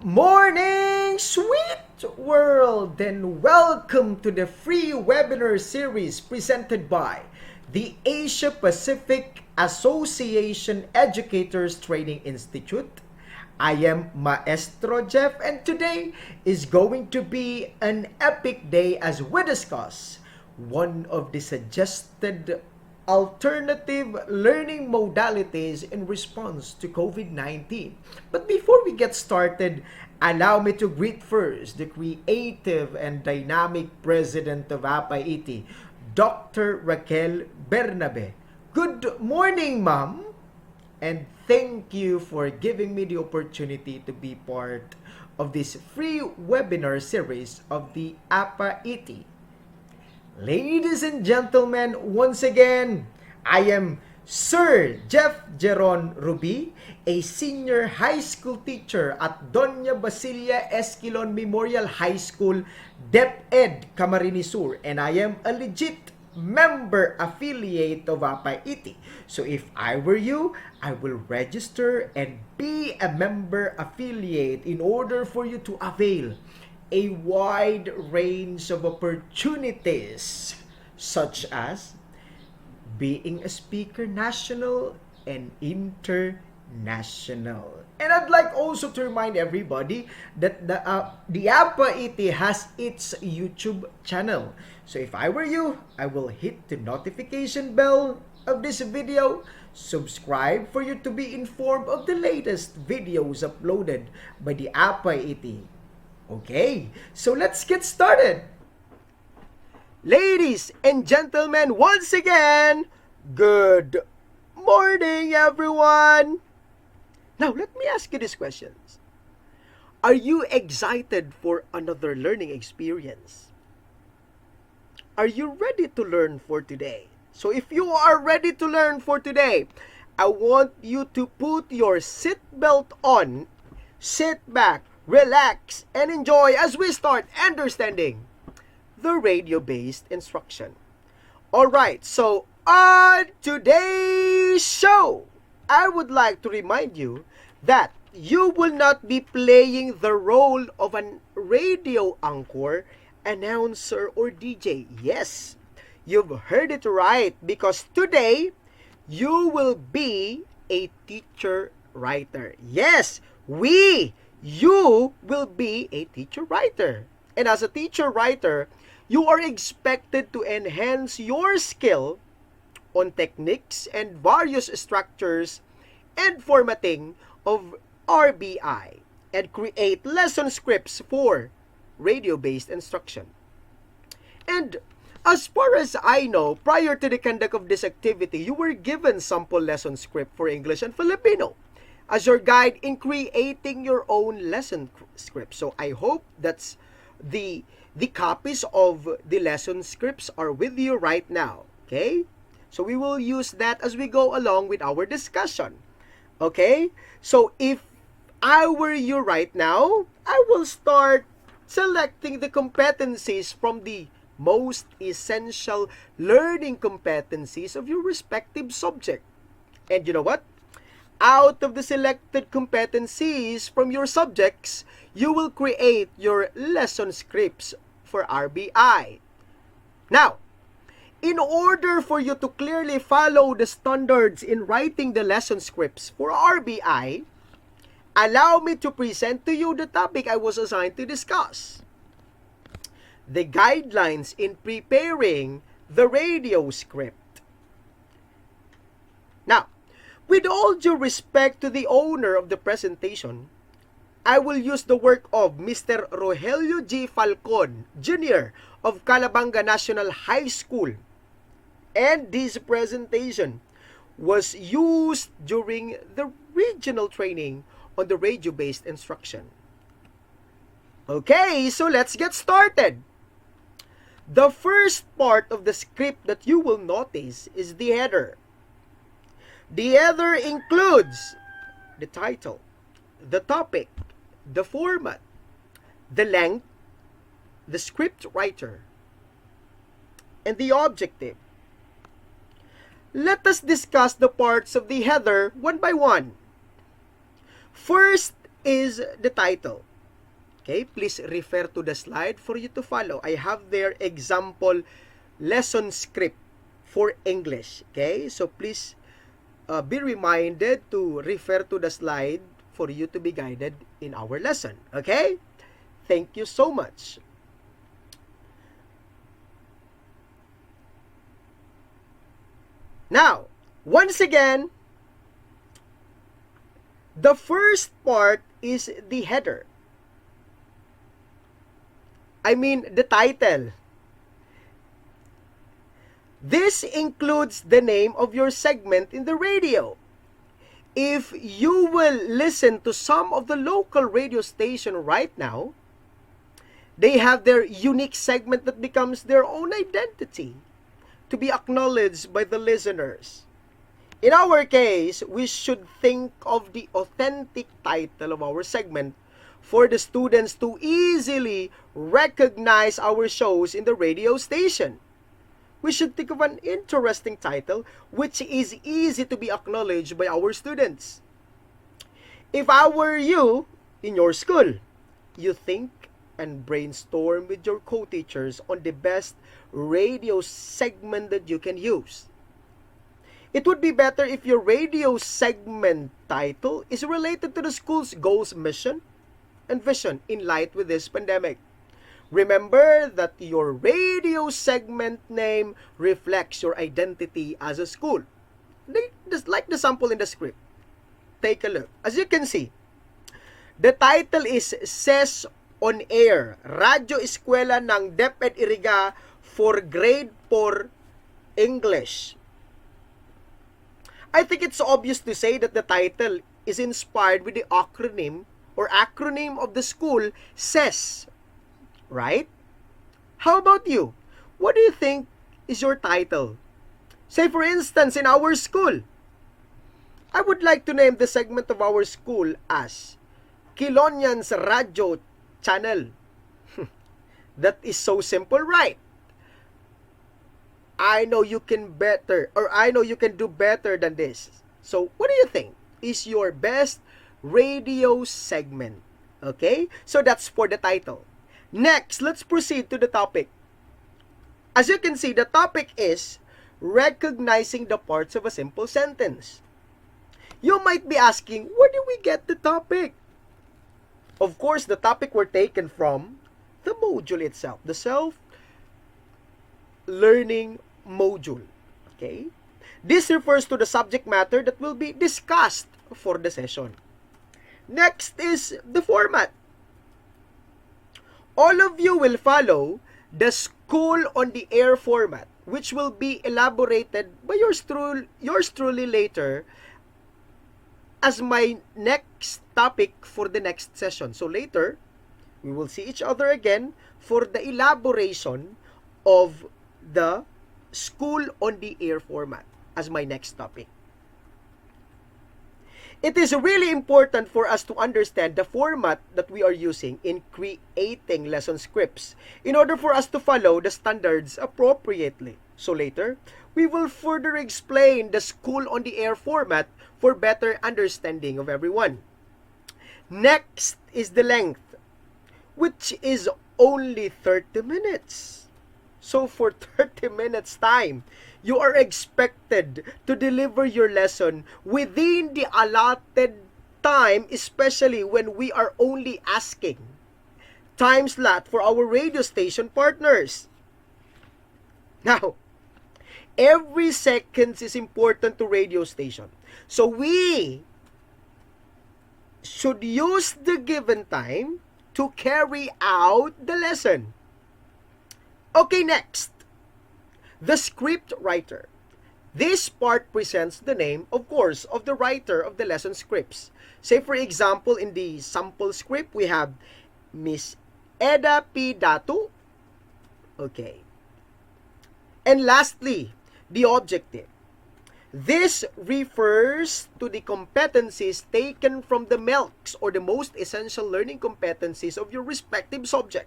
Morning, sweet world, and welcome to the free webinar series presented by the Asia Pacific Association Educators Training Institute. I am Maestro Jeff, and today is going to be an epic day as we discuss one of the suggested alternative learning modalities in response to COVID-19. But before we get started, allow me to greet first the creative and dynamic president of Apaeti, Dr. Raquel Bernabe. Good morning, ma'am, and thank you for giving me the opportunity to be part of this free webinar series of the Apaeti. Ladies and gentlemen, once again, I am Sir Jerhon Rubi, a senior high school teacher at Doña Basilia Esquilon Memorial High School, DepEd, Camarines Sur, and I am a legit member affiliate of Apaeti. So if I were you, I will register and be a member affiliate in order for you to avail a wide range of opportunities, such as being a speaker national and international. And I'd like also to remind everybody that the Apaeti has its YouTube channel. So if I were you, I will hit the notification bell of this video, subscribe for you to be informed of the latest videos uploaded by the Apaeti. Okay, so let's get started. Ladies and gentlemen, once again, good morning, everyone. Now, let me ask you these questions. Are you excited for another learning experience? Are you ready to learn for today? So if you are ready to learn for today, I want you to put your seatbelt on, sit back, relax, and enjoy as we start understanding the radio-based instruction. Alright, so on today's show, I would like to remind you that you will not be playing the role of an radio anchor, announcer, or DJ. Yes, you've heard it right, because today, you will be a teacher writer. Yes, you will be a teacher writer. And as a teacher writer, you are expected to enhance your skill on techniques and various structures and formatting of RBI and create lesson scripts for radio-based instruction. And as far as I know, prior to the conduct of this activity, you were given sample lesson script for English and Filipino as your guide in creating your own lesson script. So I hope that's the copies of the lesson scripts are with you right now. Okay? So we will use that as we go along with our discussion. Okay? So if I were you right now, I will start selecting the competencies from the most essential learning competencies of your respective subject. And you know what? Out of the selected competencies from your subjects, you will create your lesson scripts for RBI. Now, in order for you to clearly follow the standards in writing the lesson scripts for RBI, allow me to present to you the topic I was assigned to discuss: the guidelines in preparing the radio script. Now, with all due respect to the owner of the presentation, I will use the work of Mr. Rogelio G. Falcon, Jr. of Calabanga National High School. And this presentation was used during the regional training on the radio-based instruction. Okay, so let's get started. The first part of the script that you will notice is the header. The header includes the title, the topic, the format, the length, the script writer, and the objective. Let us discuss the parts of the header one by one. First is the title. Okay, please refer to the slide for you to follow. I have their example lesson script for English. Okay, so please be reminded to refer to the slide for you to be guided in our lesson. Okay? Thank you so much. Now, once again, the first part is the header. I mean, the title. This includes the name of your segment in the radio. If you will listen to some of the local radio station right now, they have their unique segment that becomes their own identity to be acknowledged by the listeners. In our case, we should think of the authentic title of our segment for the students to easily recognize our shows in the radio station. We should think of an interesting title which is easy to be acknowledged by our students. If I were you in your school, you think and brainstorm with your co-teachers on the best radio segment that you can use. It would be better if your radio segment title is related to the school's goals, mission, and vision in light with this pandemic. Remember that your radio segment name reflects your identity as a school. Just like the sample in the script. Take a look. As you can see, the title is Says on Air, Radyo Eskwela ng DepEd Iriga for Grade 4 English. I think it's obvious to say that the title is inspired with the acronym of the school, SES. Right? How about you? What do you think is your title? Say for instance, in our school, I would like to name the segment of our school as Kilonian's Radio Channel. That is so simple, right? I know you can do better than this. So, what do you think is your best radio segment? Okay? So, that's for the title. Next, let's proceed to the topic. As you can see, the topic is recognizing the parts of a simple sentence. You might be asking, where do we get the topic? Of course, the topic were taken from the module itself, the self-learning module. Okay? This refers to the subject matter that will be discussed for the session. Next is the format. All of you will follow the School on the Air format, which will be elaborated by yours truly later as my next topic for the next session. So later, we will see each other again for the elaboration of the School on the Air format as my next topic. It is really important for us to understand the format that we are using in creating lesson scripts in order for us to follow the standards appropriately. So later, we will further explain the School on the Air format for better understanding of everyone. Next is the length, which is only 30 minutes. So for 30 minutes time, you are expected to deliver your lesson within the allotted time, especially when we are only asking time slot for our radio station partners. Now, every second is important to radio station. So we should use the given time to carry out the lesson. Okay, next. The script writer. This part presents the name, of course, of the writer of the lesson scripts. Say, for example, in the sample script, we have Miss Eda P. Datu. Okay. And lastly, the objective. This refers to the competencies taken from the MELCs or the most essential learning competencies of your respective subject.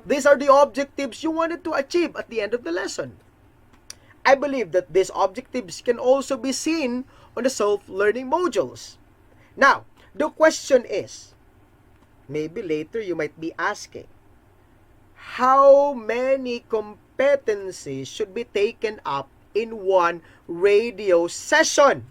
These are the objectives you wanted to achieve at the end of the lesson. I believe that these objectives can also be seen on the self-learning modules. Now, the question is, Maybe later you might be asking, how many competencies should be taken up in one radio session?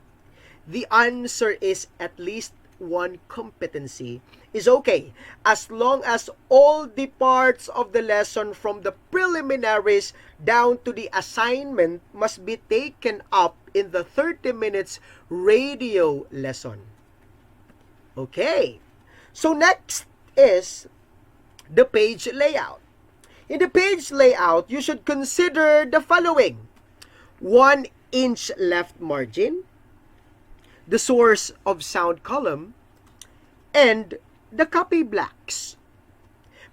The answer is at least one competency is okay as long as all the parts of the lesson from the preliminaries down to the assignment must be taken up in the 30 minutes radio lesson. Okay. So next is the page layout. In the page layout, you should consider the following: 1-inch left margin, the source of sound column, and the copy blocks.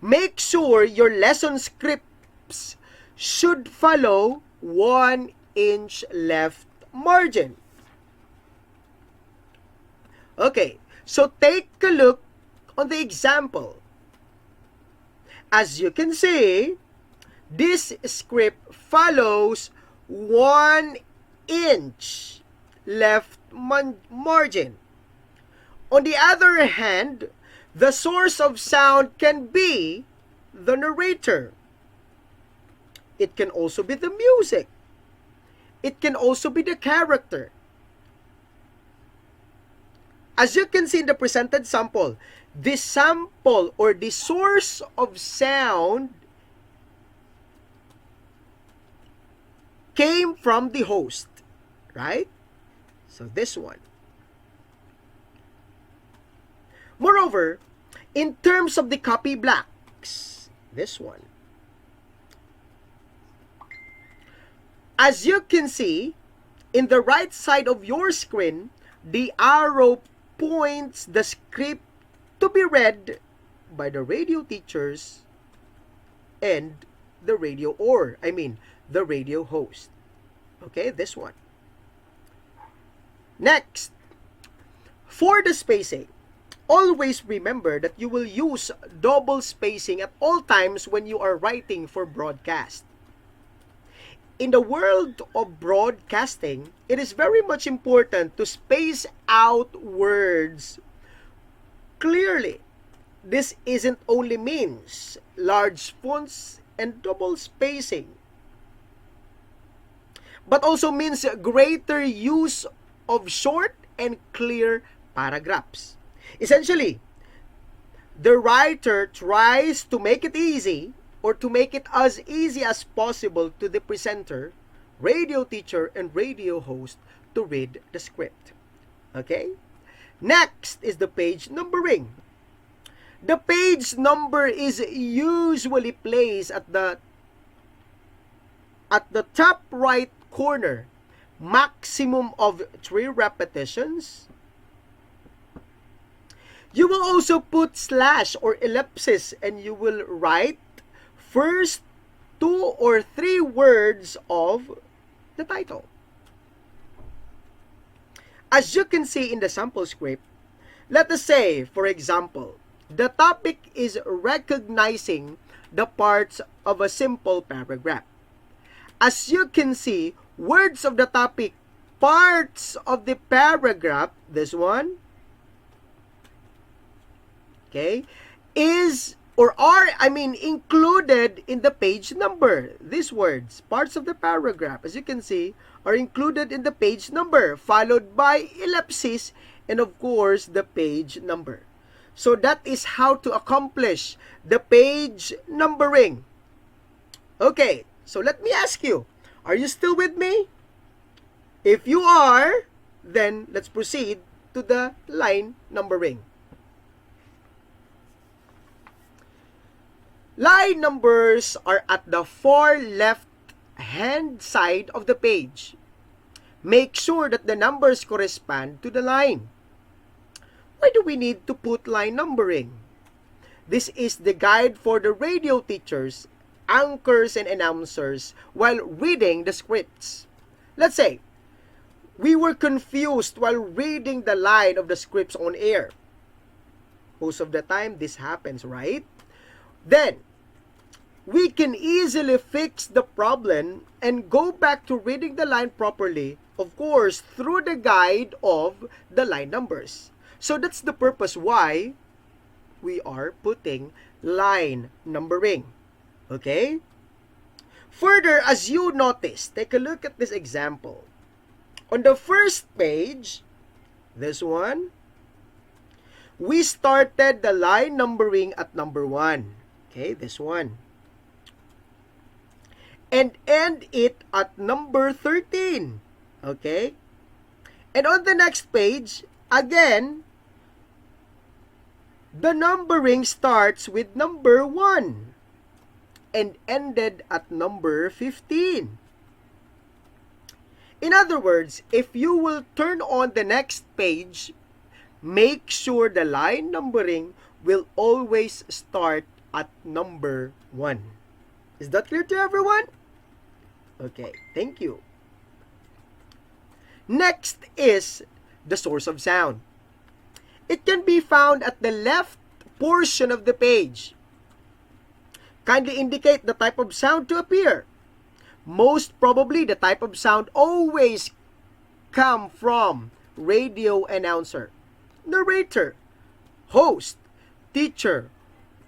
Make sure your lesson scripts should follow 1-inch left margin. Okay, so take a look on the example. As you can see, this script follows 1-inch left margin. On the other hand, the source of sound can be the narrator. It can also be the music. It can also be the character. As you can see in the presented sample, the sample or the source of sound came from the host, right? So this one. Moreover, in terms of the copy blocks, this one. As you can see, in the right side of your screen, the arrow points the script to be read by the radio teachers and the radio host. Okay, this one. Next, for the spacing, always remember that you will use double spacing at all times when you are writing for broadcast. In the world of broadcasting, it is very much important to space out words clearly. This isn't only means large fonts and double spacing, but also means greater use of short and clear paragraphs. Essentially, the writer tries to make it easy or to make it as easy as possible to the presenter, radio teacher, and radio host to read the script. Okay? Next is the page numbering. The page number is usually placed at the top right corner, maximum of 3 repetitions. You will also put slash or ellipsis and you will write first 2 or 3 words of the title. As you can see in the sample script, let us say, for example, the topic is recognizing the parts of a simple paragraph. As you can see, words of the topic, parts of the paragraph, this one, okay, is or are, included in the page number. These words, parts of the paragraph, as you can see, are included in the page number, followed by ellipsis, and of course, the page number. So that is how to accomplish the page numbering. Okay, so let me ask you, are you still with me? If you are, then let's proceed to the line numbering. Line numbers are at the far left hand side of the page. Make sure that the numbers correspond to the line. Why do we need to put line numbering? This is the guide for the radio teachers, anchors, and announcers while reading the scripts. Let's say, we were confused while reading the line of the scripts on air. Most of the time, this happens, right? Then, we can easily fix the problem and go back to reading the line properly, of course, through the guide of the line numbers. So that's the purpose why we are putting line numbering. Okay? Further, as you notice, take a look at this example. On the first page, this one, we started the line numbering at number 1. Okay, this one. And end it at number 13. Okay? And on the next page, again, the numbering starts with number 1 and ended at number 15. In other words, if you will turn on the next page, make sure the line numbering will always start at number 1. Is that clear to everyone? Okay, thank you. Next is the source of sound. It can be found at the left portion of the page. Kindly indicate the type of sound to appear. Most probably, the type of sound always come from radio announcer, narrator, host, teacher,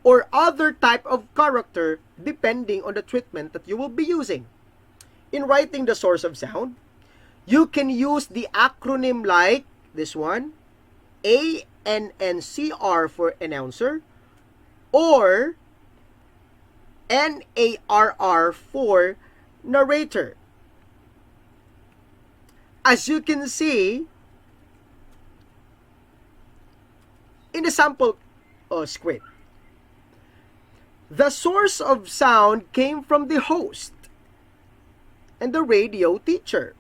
or other type of character depending on the treatment that you will be using. In writing the source of sound, you can use the acronym like this one, ANNCR for announcer, or NARR for narrator. As you can see in the sample script, the source of sound came from the host and the radio teacher.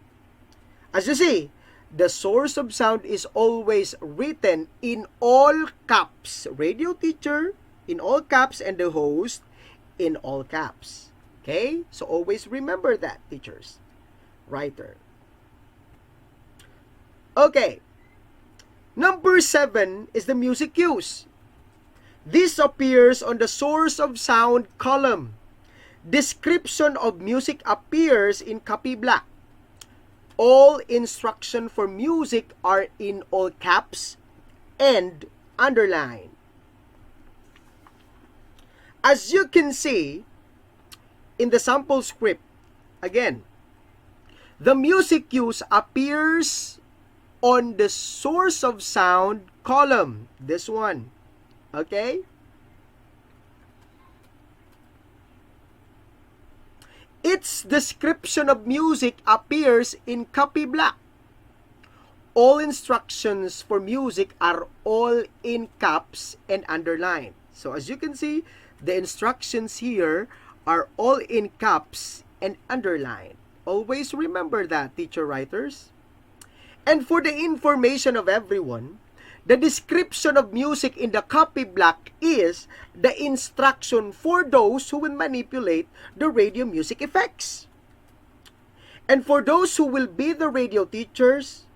As you see, the source of sound is always written in all caps. Radio teacher in all caps and the host in all caps. Okay? So always remember that, teachers. Writer. Okay. Number 7 is the music cues. This appears on the source of sound column. Description of music appears in copy black. All instruction for music are in all caps and underlined. As you can see in the sample script, again, the music cues appears on the source of sound column. This one. Okay? Its description of music appears in copy black. All instructions for music are all in caps and underlined. So as you can see, the instructions here are all in caps and underlined. Always remember that, teacher writers. And for the information of everyone, the description of music in the copy black is the instruction for those who will manipulate the radio music effects. And for those who will be the radio teachers,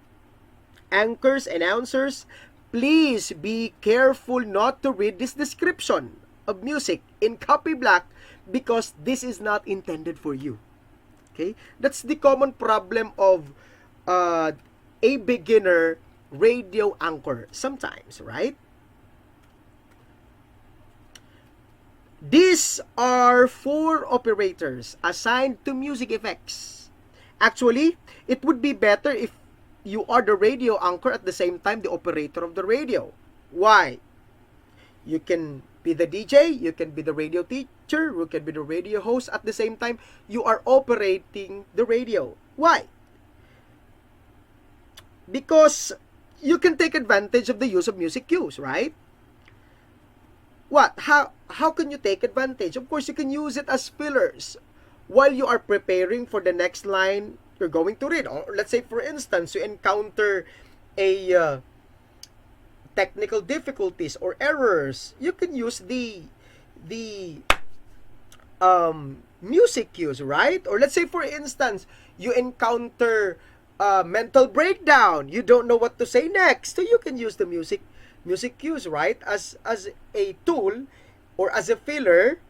anchors, announcers, please be careful not to read this description of music in copy black because this is not intended for you. Okay? That's the common problem of a beginner radio anchor sometimes, right? These are 4 operators assigned to music effects. Actually, it would be better if you are the radio anchor at the same time the operator of the radio. Why? You can be the DJ, you can be the radio teacher, you can be the radio host at the same time you are operating the radio. Why? Because you can take advantage of the use of music cues, right? What? How can you take advantage? Of course, you can use it as fillers while you are preparing for the next line you're going to read. Or let's say, for instance, you encounter a technical difficulties or errors. You can use the music cues, right? Or let's say, for instance, you encounter mental breakdown. You don't know what to say next. So you can use the music cues, right? As a tool or as a filler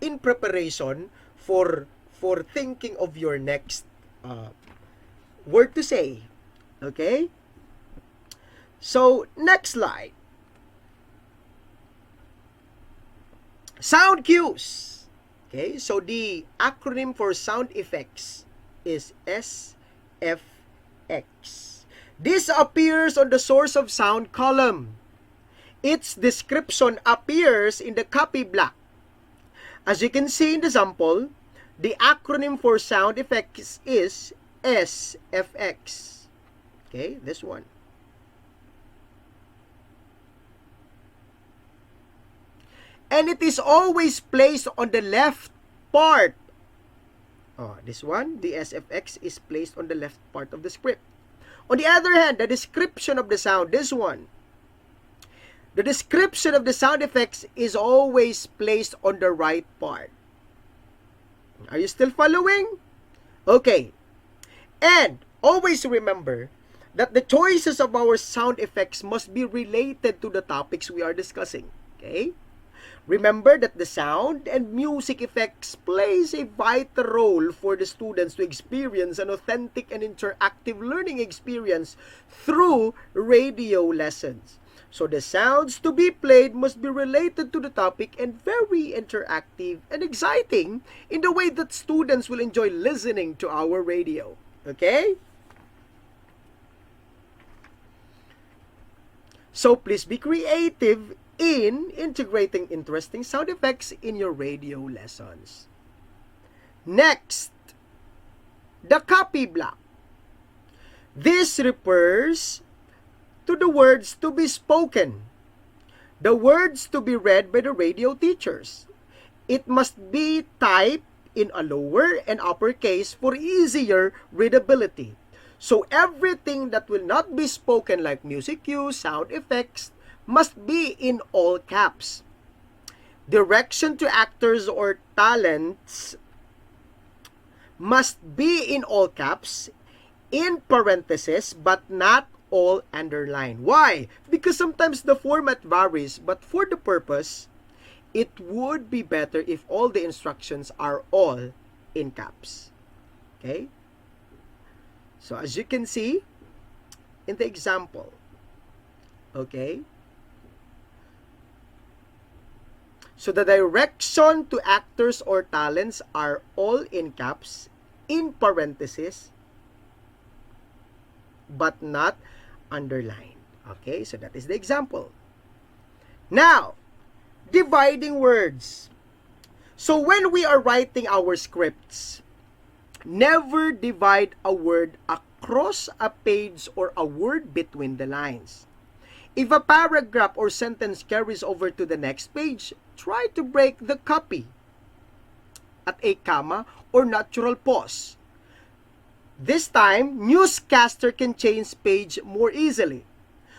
in preparation for thinking of your next word to say. Okay? So, next slide. Sound cues. Okay, so the acronym for sound effects is SFX. This appears on the source of sound column. Its description appears in the copy block. As you can see in the sample, the acronym for sound effects is SFX. Okay, this one. And it is always placed on the left part. Oh, this one, the SFX is placed on the left part of the script. On the other hand, the description of the sound, this one, the description of the sound effects is always placed on the right part. Are you still following? Okay. And always remember that the choices of our sound effects must be related to the topics we are discussing. Okay? Remember that the sound and music effects plays a vital role for the students to experience an authentic and interactive learning experience through radio lessons. So the sounds to be played must be related to the topic and very interactive and exciting in the way that students will enjoy listening to our radio. Okay? So please be creative in integrating interesting sound effects in your radio lessons. Next, the copy block. This refers to the words to be spoken, the words to be read by the radio teachers. It must be typed in a lower and upper case for easier readability. So everything that will not be spoken like music cues, sound effects, must be in all caps. Direction to actors or talents must be in all caps, in parentheses, but not all underlined. Why? Because sometimes the format varies, but for the purpose, it would be better if all the instructions are all in caps. Okay? So as you can see in the example, okay? So the direction to actors or talents are all in caps, in parentheses, but not underlined. Okay, so that is the example. Now, dividing words. So when we are writing our scripts, never divide a word across a page or a word between the lines. If a paragraph or sentence carries over to the next page, try to break the copy at a comma or natural pause. This time, newscaster can change page more easily.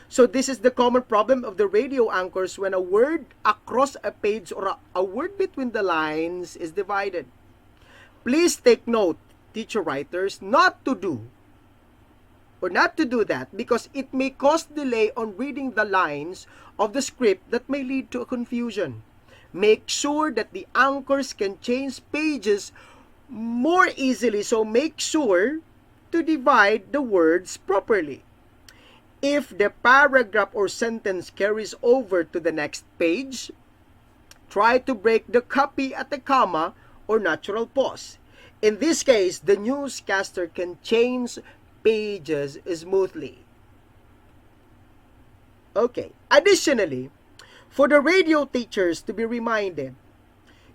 So this is the common problem of the radio anchors when a word across a page or a word between the lines is divided. Please take note, teacher writers, not to do that because it may cause delay on reading the lines of the script that may lead to a confusion. Make sure that the anchors can change pages more easily, so make sure to divide the words properly. If the paragraph or sentence carries over to the next page, try to break the copy at a comma or natural pause. In this case, the newscaster can change pages smoothly. Okay. Additionally, for the radio teachers to be reminded,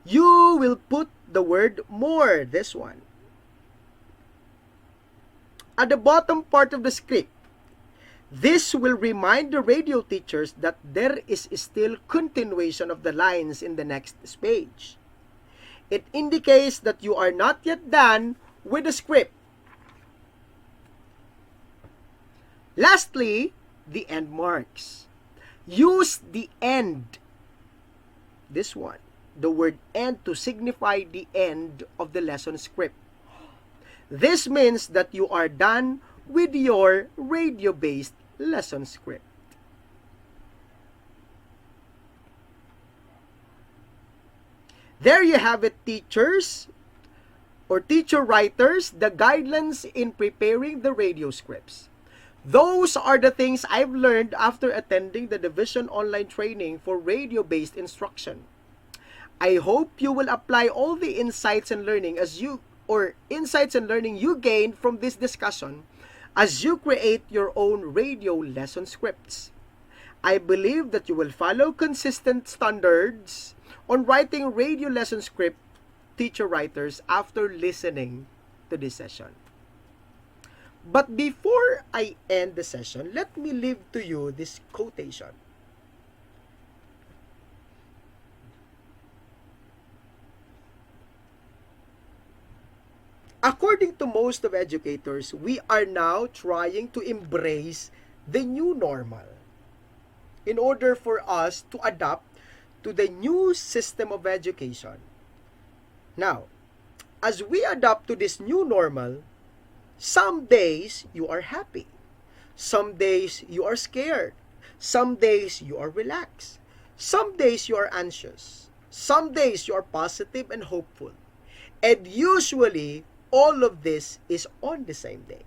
you will put the word more, this one, at the bottom part of the script. This will remind the radio teachers that there is still continuation of the lines in the next page. It indicates that you are not yet done with the script. Lastly, the end marks. Use the end, this one, the word end, to signify the end of the lesson script. This means that you are done with your radio-based lesson script. There you have it, teachers or teacher writers, the guidelines in preparing the radio scripts. Those are the things I've learned after attending the Division Online Training for Radio-Based Instruction. I hope you will apply all the insights and learning you gain from this discussion as you create your own radio lesson scripts. I believe that you will follow consistent standards on writing radio lesson script teacher writers after listening to this session. But before I end the session, let me leave to you this quotation. According to most of educators, we are now trying to embrace the new normal in order for us to adapt to the new system of education. Now, as we adapt to this new normal, some days you are happy. Some days you are scared. Some days you are relaxed. Some days you are anxious. Some days you are positive and hopeful. And usually, all of this is on the same day.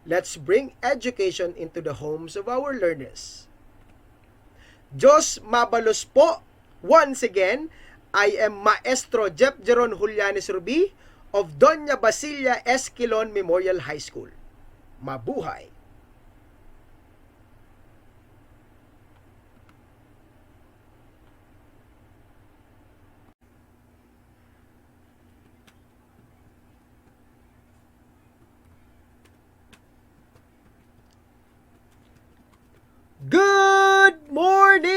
Let's bring education into the homes of our learners. Diyos mabalos po. Once again, I am Maestro Jerhon Rubi of Doña Basilia Esquilon Memorial High School. Mabuhay! Good morning,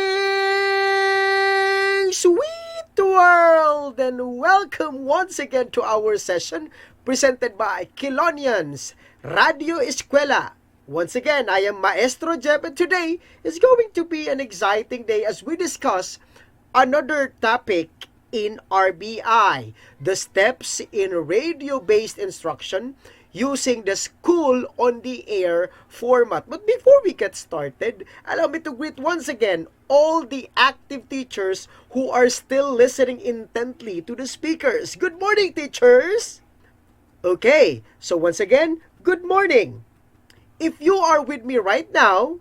sweet world, and welcome once again to our session presented by Kilonians Radio Escuela. Once again, I am Maestro Jeb, and today is going to be an exciting day as we discuss another topic in RBI, the steps in radio-based instruction using the school on the air format. But before we get started, allow me to greet once again all the active teachers who are still listening intently to the speakers. Good morning, teachers! Okay, so once again, good morning. If you are with me right now,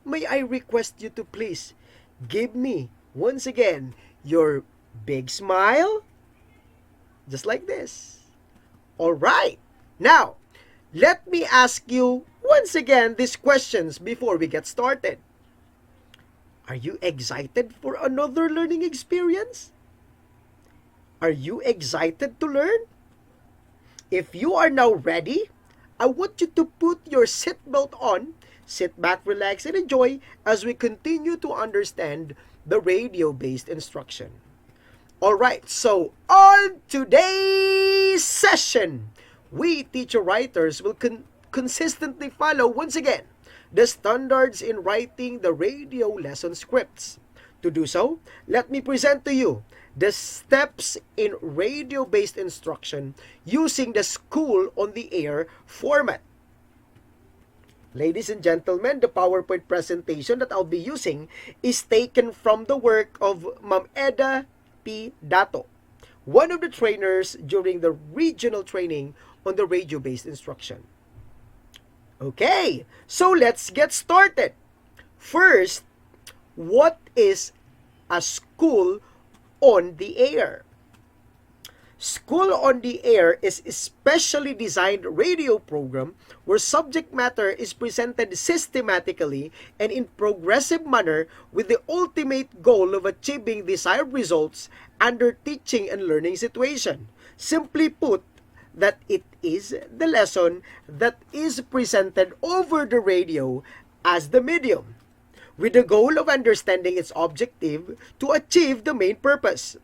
may I request you to please give me once again your big smile, just like this. All right. Now, let me ask you once again these questions before we get started. Are you excited for another learning experience? Are you excited to learn? If you are now ready, I want you to put your seatbelt on, sit back, relax, and enjoy as we continue to understand the radio-based instruction. All right, so on today's session, we teacher writers will consistently follow once again the standards in writing the radio lesson scripts. To do so, let me present to you the steps in radio-based instruction using the school on the air format. Ladies and gentlemen, the PowerPoint presentation that I'll be using is taken from the work of Ma'am Eda P. Dato, one of the trainers during the regional training on the radio-based instruction. Okay, so let's get started. First, what is a school on the air? School on the Air is a specially designed radio program where subject matter is presented systematically and in progressive manner with the ultimate goal of achieving desired results under teaching and learning situation. Simply put, that it is the lesson that is presented over the radio as the medium, with the goal of understanding its objective to achieve the main purpose,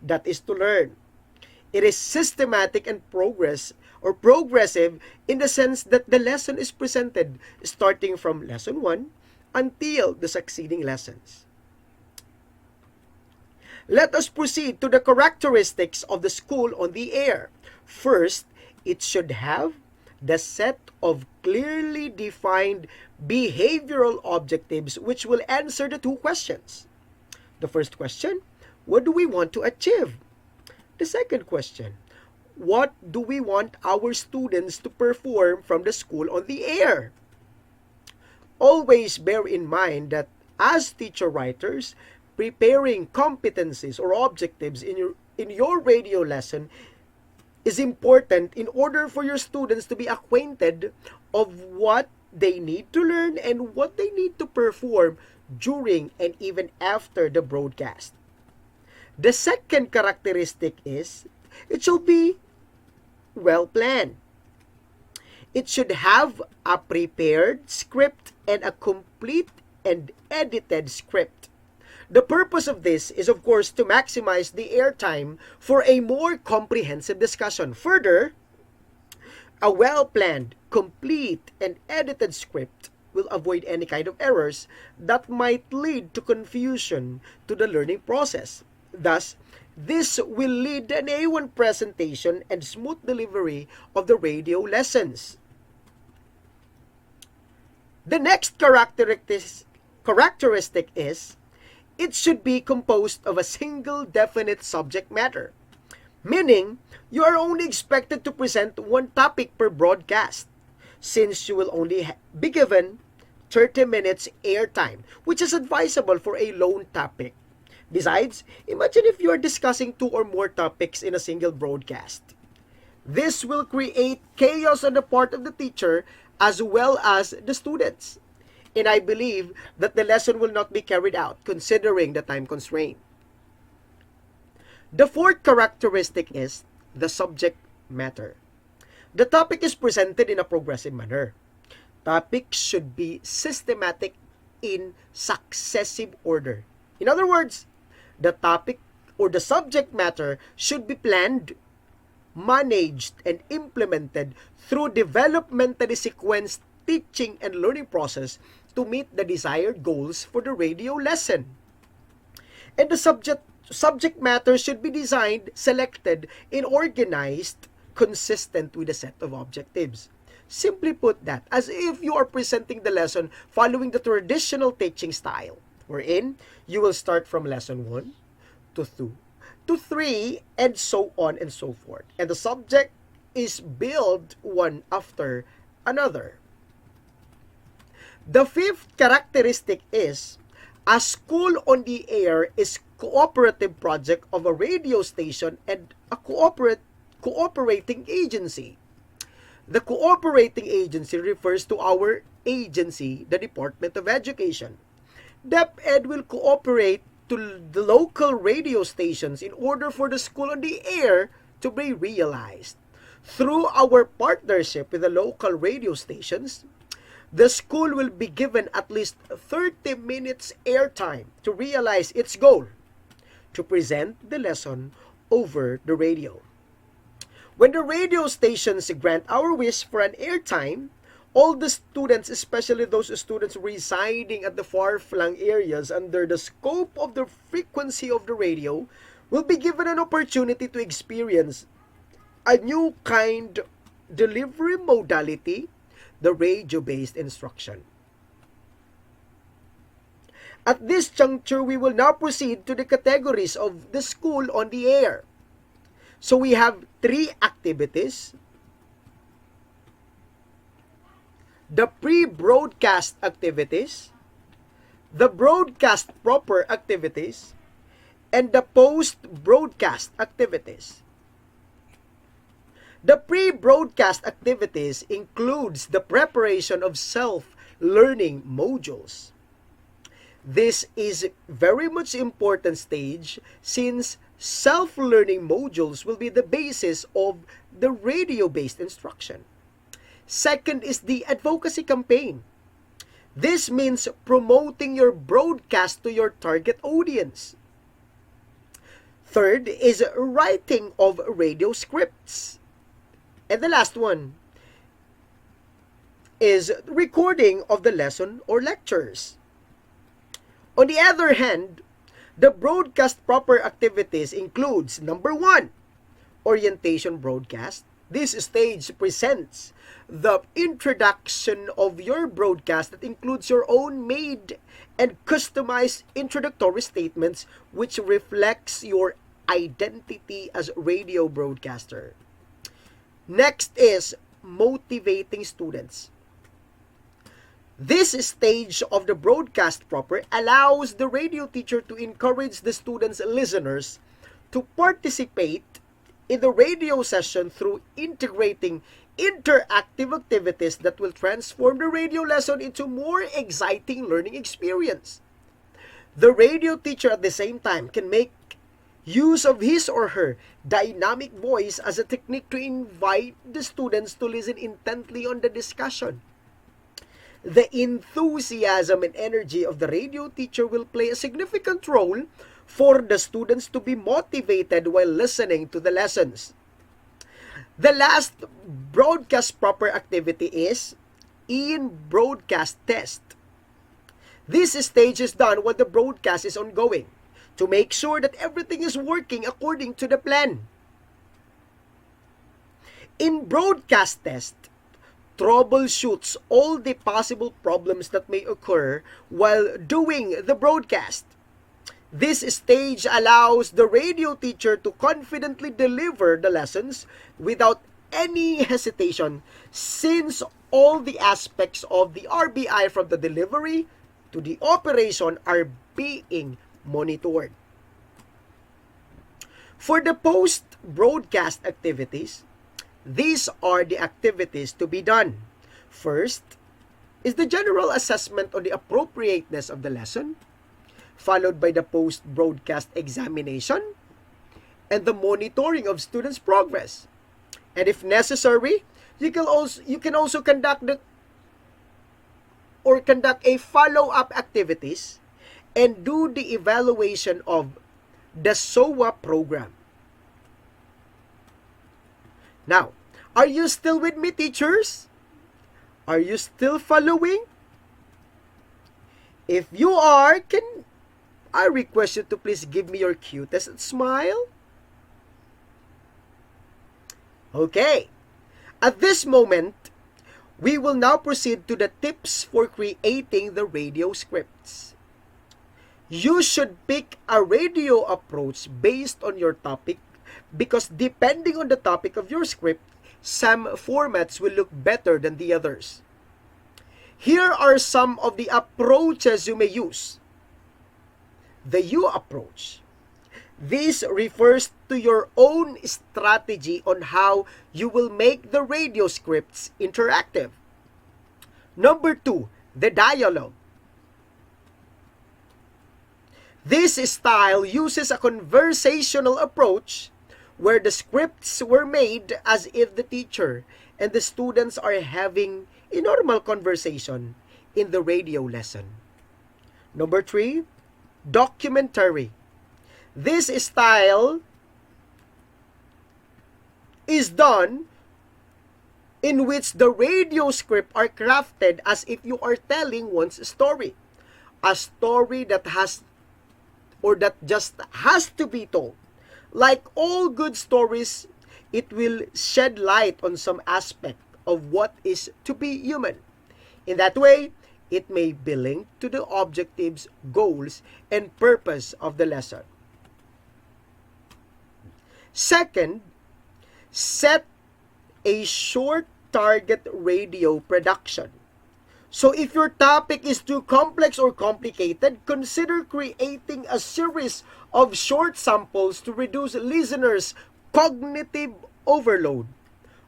that is to learn. It is systematic and progressive in the sense that the lesson is presented starting from lesson 1 until the succeeding lessons. Let us proceed to the characteristics of the school on the air. First, it should have the set of clearly defined behavioral objectives which will answer the two questions. The first question, what do we want to achieve? The second question, what do we want our students to perform from the school on the air? Always bear in mind that as teacher writers, preparing competencies or objectives in your radio lesson is important in order for your students to be acquainted of what they need to learn and what they need to perform during and even after the broadcast. The second characteristic is it should be well planned. It should have a prepared script and a complete and edited script. The purpose of this is, of course, to maximize the airtime for a more comprehensive discussion. Further, a well-planned, complete, and edited script will avoid any kind of errors that might lead to confusion to the learning process. Thus, this will lead to an A1 presentation and smooth delivery of the radio lessons. The next characteristic is it should be composed of a single definite subject matter, meaning you are only expected to present one topic per broadcast, since you will only be given 30 minutes airtime, which is advisable for a lone topic. Besides, imagine if you are discussing two or more topics in a single broadcast. This will create chaos on the part of the teacher as well as the students. And I believe that the lesson will not be carried out considering the time constraint. The fourth characteristic is the subject matter. The topic is presented in a progressive manner. Topics should be systematic in successive order. In other words, the topic or the subject matter should be planned, managed, and implemented through developmentally sequenced teaching and learning process to meet the desired goals for the radio lesson. And the subject matter should be designed, selected, and organized consistent with a set of objectives. Simply put that, as if you are presenting the lesson following the traditional teaching style, wherein you will start from lesson 1 to 2 to 3 and so on and so forth. And the subject is built one after another. The fifth characteristic is a school on the air is cooperative project of a radio station and a cooperating agency. The cooperating agency refers to our agency, the Department of Education. DepEd will cooperate to the local radio stations in order for the school on the air to be realized. Through our partnership with the local radio stations, the school will be given at least 30 minutes airtime to realize its goal, to present the lesson over the radio. When the radio stations grant our wish for an airtime, all the students, especially those students residing at the far-flung areas under the scope of the frequency of the radio, will be given an opportunity to experience a new kind delivery modality, the radio-based instruction. At this juncture, we will now proceed to the categories of the school on the air. So we have 3 activities. The pre-broadcast activities, the broadcast proper activities, and the post-broadcast activities. The pre-broadcast activities includes the preparation of self-learning modules. This is very much important stage since self-learning modules will be the basis of the radio-based instruction. Second is the advocacy campaign. This means promoting your broadcast to your target audience. Third is writing of radio scripts. And the last one is recording of the lesson or lectures. On the other hand, the broadcast proper activities includes number 1, orientation broadcast. This stage presents the introduction of your broadcast that includes your own made and customized introductory statements which reflects your identity as radio broadcaster. Next is motivating students. This stage of the broadcast proper allows the radio teacher to encourage the students' listeners to participate in the radio session through integrating interactive activities that will transform the radio lesson into more exciting learning experience. The radio teacher at the same time can make use of his or her dynamic voice as a technique to invite the students to listen intently on the discussion. The enthusiasm and energy of the radio teacher will play a significant role for the students to be motivated while listening to the lessons. The last broadcast proper activity is in-broadcast test. This stage is done when the broadcast is ongoing to make sure that everything is working according to the plan. In broadcast test, troubleshoots all the possible problems that may occur while doing the broadcast. This stage allows the radio teacher to confidently deliver the lessons without any hesitation, since all the aspects of the RBI from the delivery to the operation are being monitored. For the post-broadcast activities, these are the activities to be done. First is the general assessment on the appropriateness of the lesson, followed by the post-broadcast examination and the monitoring of students' progress. And if necessary, you can also conduct a follow-up activities and do the evaluation of the SOA program. Now, are you still with me, teachers? Are you still following? If you are, can I request you to please give me your cutest smile? Okay. At this moment, we will now proceed to the tips for creating the radio scripts. You should pick a radio approach based on your topic, because depending on the topic of your script, some formats will look better than the others. Here are some of the approaches you may use. The U approach. This refers to your own strategy on how you will make the radio scripts interactive. Number 2, the dialogue. This style uses a conversational approach where the scripts were made as if the teacher and the students are having a normal conversation in the radio lesson. Number 3, documentary. This style is done in which the radio script are crafted as if you are telling one's story. A story that just has to be told. Like all good stories, it will shed light on some aspect of what is to be human. In that way, it may be linked to the objectives, goals, and purpose of the lesson. Second, set a short target radio production. So if your topic is too complex or complicated, consider creating a series of short samples to reduce listeners' cognitive overload.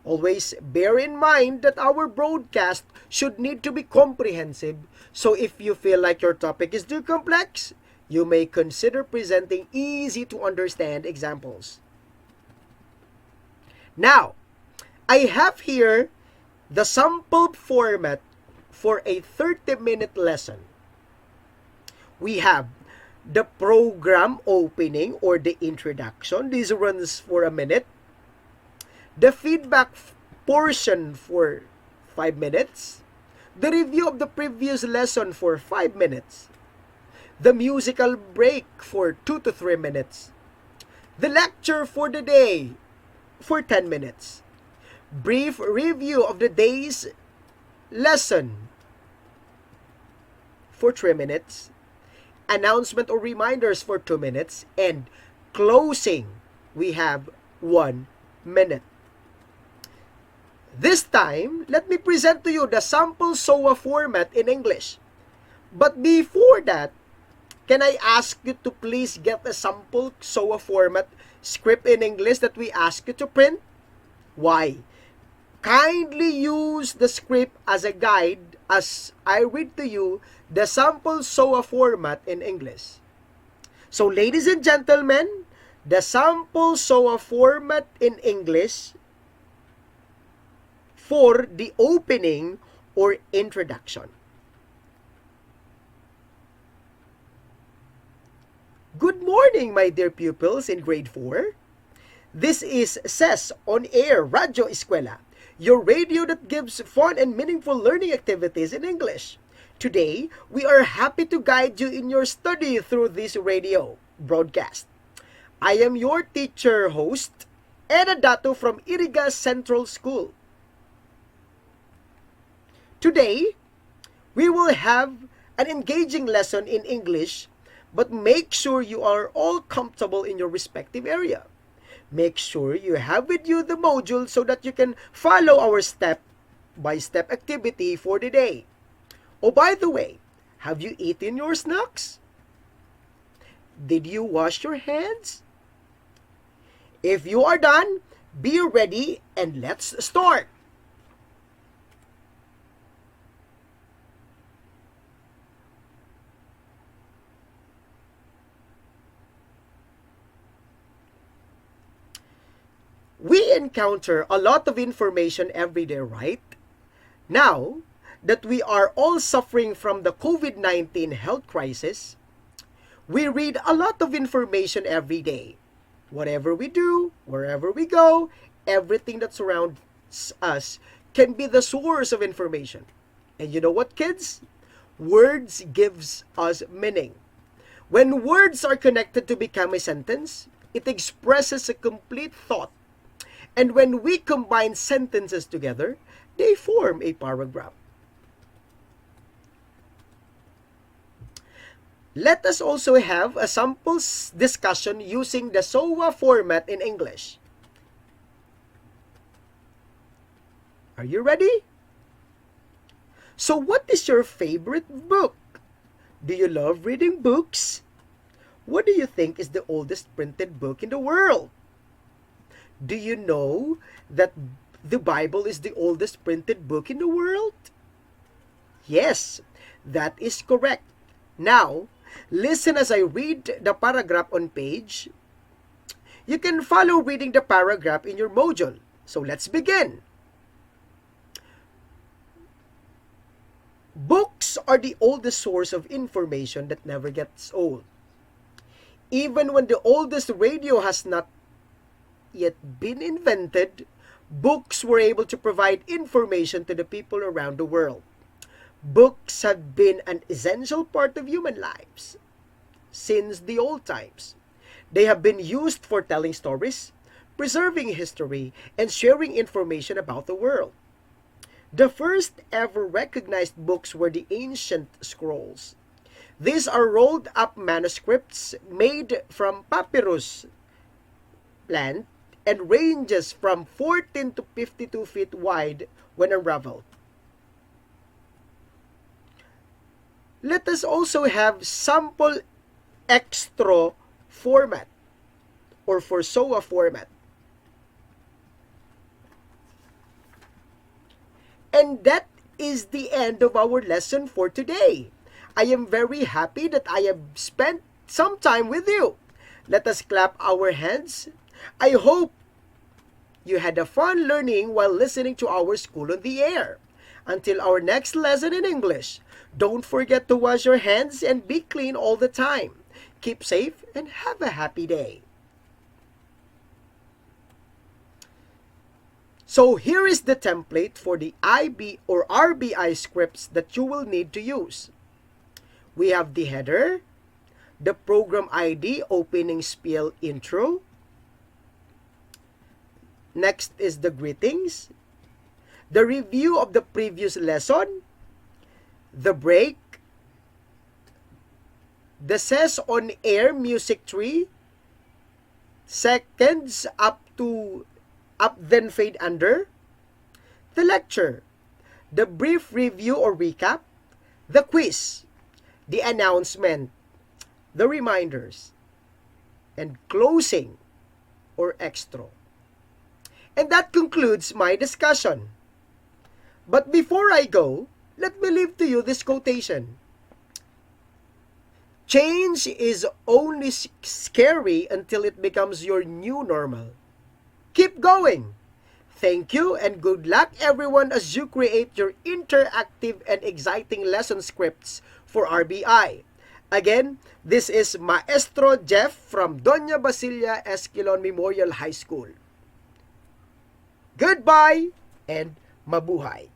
Always bear in mind that our broadcast should need to be comprehensive, so if you feel like your topic is too complex, you may consider presenting easy to understand examples. Now, I have here the sample format for a 30-minute lesson. We have the program opening or the introduction. This runs for a minute. The feedback portion for 5 minutes. The review of the previous lesson for 5 minutes. The musical break for 2 to 3 minutes. The lecture for the day for 10 minutes. Brief review of the day's lesson for 3 minutes. Announcement or reminders for 2 minutes. And closing, we have 1 minute. This time, let me present to you the sample SOA format in English. But before that, can I ask you to please get a sample SOA format script in English that we ask you to print? Why? Kindly use the script as a guide as I read to you the sample SOA format in English. So, ladies and gentlemen, the sample SOA format in English for the opening or introduction. Good morning, my dear pupils in grade 4. This is SES On Air Radio Eskwela, your radio that gives fun and meaningful learning activities in English. Today, we are happy to guide you in your study through this radio broadcast. I am your teacher host, Eda Dato from Iriga Central School. Today, we will have an engaging lesson in English, but make sure you are all comfortable in your respective area. Make sure you have with you the module so that you can follow our step-by-step activity for the day. Oh, by the way, have you eaten your snacks? Did you wash your hands? If you are done, be ready and let's start. We encounter a lot of information every day, right? Now that we are all suffering from the COVID-19 health crisis, we read a lot of information every day. Whatever we do, wherever we go, everything that surrounds us can be the source of information. And you know what, kids? Words gives us meaning. When words are connected to become a sentence, it expresses a complete thought. And when we combine sentences together, they form a paragraph. Let us also have a sample discussion using the SOA format in English. Are you ready? So what is your favorite book? Do you love reading books? What do you think is the oldest printed book in the world? Do you know that the Bible is the oldest printed book in the world? Yes, that is correct. Now, listen as I read the paragraph on page. You can follow reading the paragraph in your module. So let's begin. Books are the oldest source of information that never gets old. Even when the oldest radio has not yet been invented, books were able to provide information to the people around the world. Books have been an essential part of human lives since the old times. They have been used for telling stories, preserving history, and sharing information about the world. The first ever recognized books were the ancient scrolls. These are rolled up manuscripts made from papyrus plant and ranges from 14 to 52 feet wide when unraveled. Let us also have sample extra format or for SOA format. And that is the end of our lesson for today. I am very happy that I have spent some time with you. Let us clap our hands. I hope you had a fun learning while listening to our School on the Air. Until our next lesson in English, don't forget to wash your hands and be clean all the time. Keep safe and have a happy day. So here is the template for the IB or RBI scripts that you will need to use. We have the header, the program ID, opening spiel intro. Next is the greetings, the review of the previous lesson, the break, the SES on air music tree, seconds up then fade under, the lecture, the brief review or recap, the quiz, the announcement, the reminders, and closing or extra. And that concludes my discussion. But before I go, let me leave to you this quotation. Change is only scary until it becomes your new normal. Keep going. Thank you and good luck everyone as you create your interactive and exciting lesson scripts for RBI. Again, this is Maestro Jeff from Doña Basilia Esquilon Memorial High School. Goodbye and mabuhay!